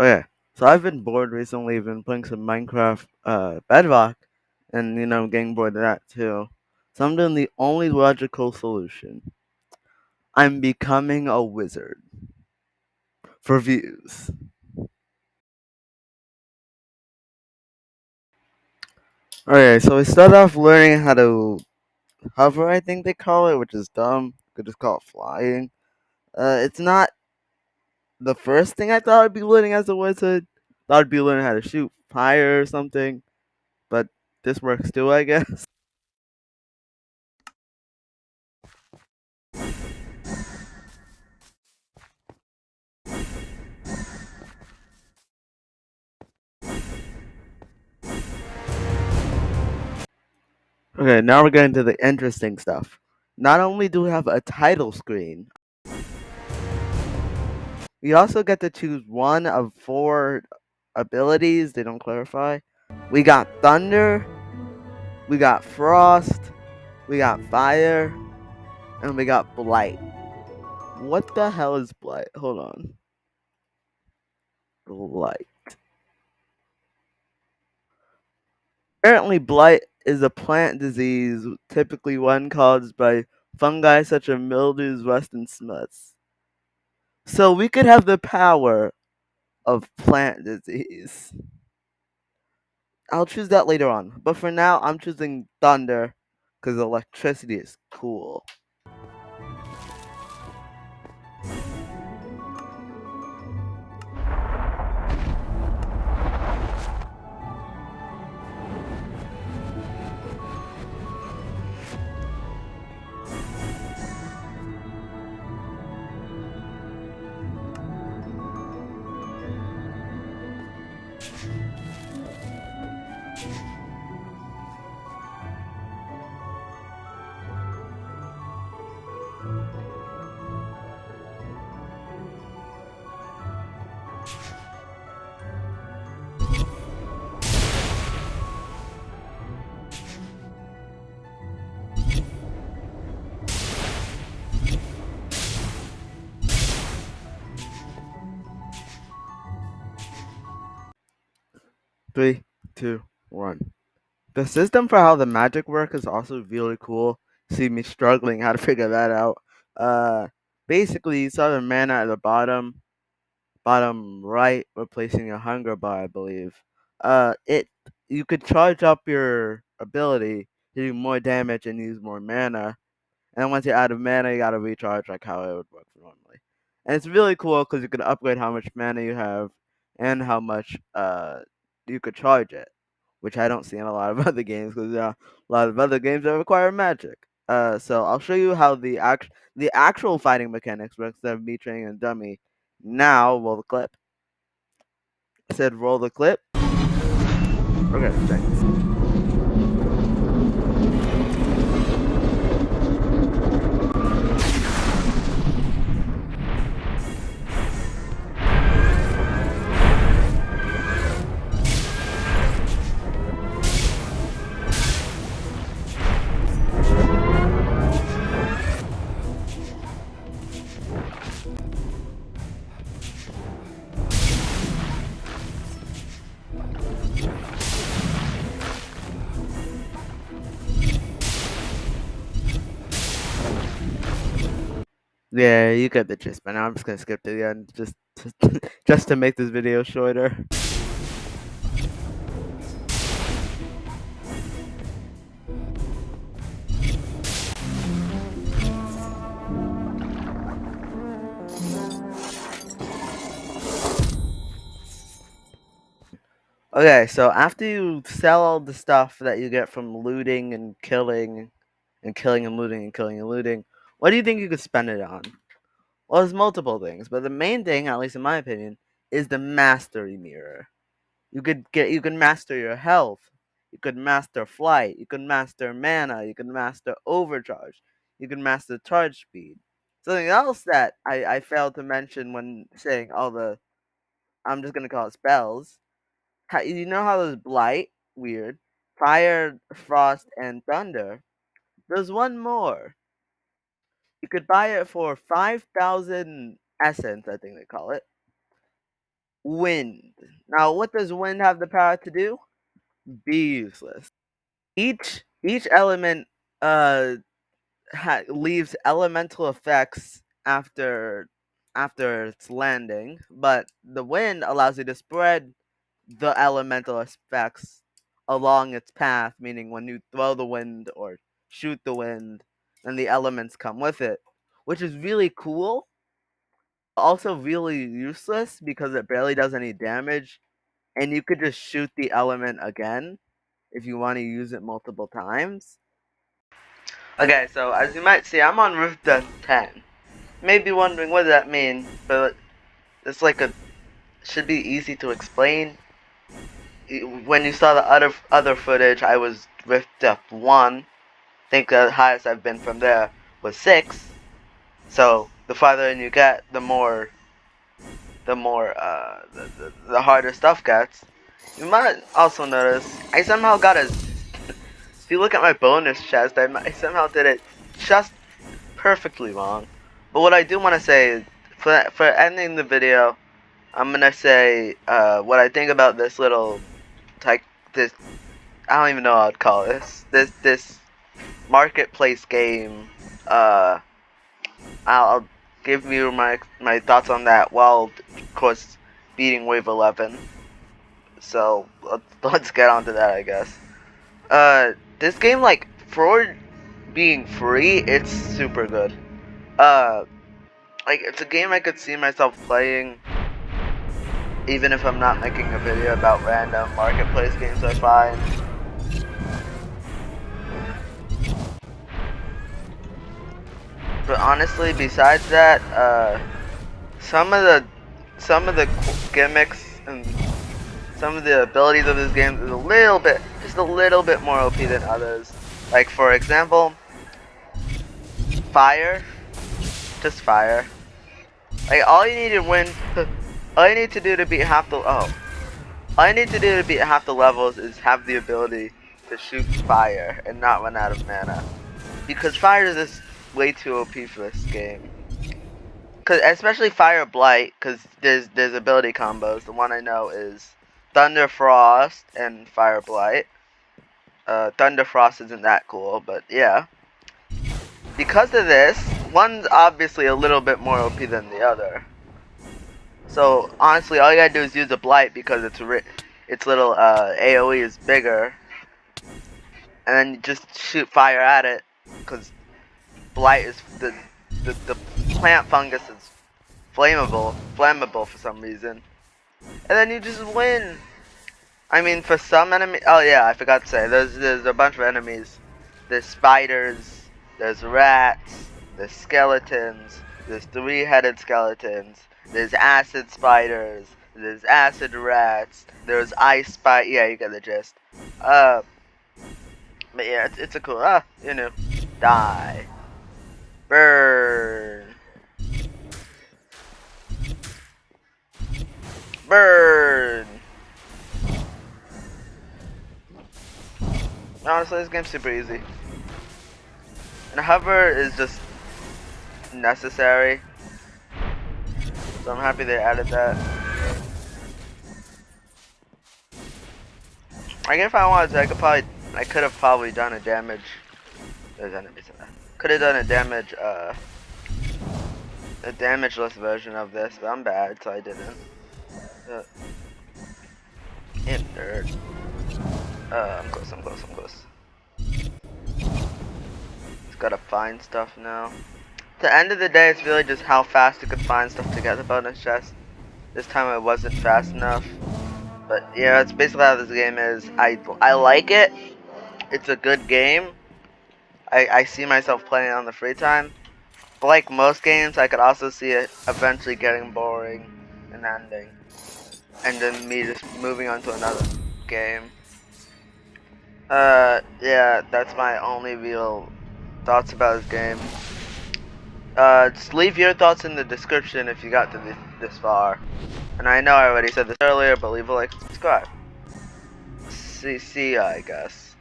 Okay, so I've been bored recently. I've been playing some Minecraft Bedrock, and I'm getting bored of that too. So I'm doing the only logical solution. I'm becoming a wizard for views. Okay, so I started off learning how to hover, I think they call it, which is dumb. Could just call it flying. It's not the first thing I thought I'd be learning as a wizard. Thought I'd be learning how to shoot fire or something, but this works too, I guess. Okay, now we're getting to the interesting stuff. Not only do we have a title screen, we also get to choose one of four abilities. They don't clarify. We got thunder, we got frost, we got fire, and we got blight. What the hell is blight? Hold on. Blight. Apparently, blight is a plant disease, typically one caused by fungi such as mildews, rust, and smuts. So we could have the power of plant disease. I'll choose that later on. But for now, I'm choosing thunder because electricity is cool. 3, 2, 1. The system for how the magic work is also really cool. See me struggling how to figure that out. Uh, Basically, you saw the mana at the bottom right, replacing your hunger bar, I believe. It You could charge up your ability to do more damage and use more mana. And once you're out of mana, you gotta recharge like how it would work normally. And it's really cool because you can upgrade how much mana you have and how much you could charge it, which I don't see in a lot of other games because a lot of other games that require magic. So I'll show you how the actual fighting mechanics works instead of me training a dummy. Now roll the clip. I said roll the clip. Okay, thanks. Yeah, you get the gist. But now I'm just gonna skip to the end just to make this video shorter. Okay, so after you sell all the stuff that you get from looting and killing and looting and killing and looting, what do you think you could spend it on? Well, there's multiple things, but the main thing, at least in my opinion, is the mastery mirror. You can master your health, you could master flight, you can master mana, you can master overcharge, you can master charge speed. Something else that I failed to mention when saying all the I'm just gonna call it spells. You know how there's blight, weird, fire, frost, and thunder. There's one more. You could buy it for 5,000 essence, I think they call it. wind. Now, what does wind have the power to do? Be useless. Each element uh leaves elemental effects after its landing, but the wind allows you to spread the elemental effects along its path, meaning when you throw the wind or shoot the wind, then the elements come with it, which is really cool. Also really useless because it barely does any damage, and you could just shoot the element again if you want to use it multiple times. Okay, so as you might see, I'm on roof death 10. Maybe wondering what does that mean, but it's like a should be easy to explain. When you saw the other footage, I was rift depth 1. I think the highest I've been from there was 6. So the farther in you get, the harder stuff gets. You might also notice I somehow got a. If you look at my bonus chest, I somehow did it just perfectly wrong. But what I do want to say is, for ending the video, I'm gonna say what I think about this little this I don't even know what I'd call this marketplace game. I'll give you my thoughts on that while of course beating wave 11. So let's get on to that, I guess. This game, like, for being free, it's super good. Like, it's a game I could see myself playing even if I'm not making a video about random marketplace games I find. But honestly, besides that, some of the gimmicks and some of the abilities of this game is just a little bit more OP than others. Like, for example, fire, just fire. Like, all you need to win, all you need to do to beat half the levels is have the ability to shoot fire and not run out of mana. Because fire is just way too OP for this game. Cause especially Fire Blight, cause there's ability combos. The one I know is Thunder Frost and Fire Blight. Thunder Frost isn't that cool, but yeah. Because of this, one's obviously a little bit more OP than the other. So honestly, all you gotta do is use a Blight because its little AOE is bigger, and then you just shoot fire at it. Cause Blight is the plant fungus is flammable for some reason. And then you just win. I mean, for some enemies, oh yeah, I forgot to say, there's a bunch of enemies. There's spiders, there's rats, there's skeletons, there's 3-headed skeletons, there's acid spiders, there's acid rats, there's ice spider, yeah, you get the gist. But yeah, it's a cool, die. Burn. Burn. Honestly, this game's super easy. And hover is just necessary. So I'm happy they added that. I guess if I wanted to, I could have probably done a damage. There's enemies in there. Could have done a damageless version of this, but I'm bad, so I didn't. Nerd. I'm close. It's gotta find stuff now. At the end of the day, it's really just how fast you could find stuff to get the bonus chest. This time it wasn't fast enough. But yeah, that's basically how this game is. I like it. It's a good game. I see myself playing it on the free time. But like most games, I could also see it eventually getting boring and ending. And then me just moving on to another game. Yeah, that's my only real thoughts about this game. Just leave your thoughts in the description if you got to this far. And I know I already said this earlier, but leave a like and subscribe. See ya, I guess.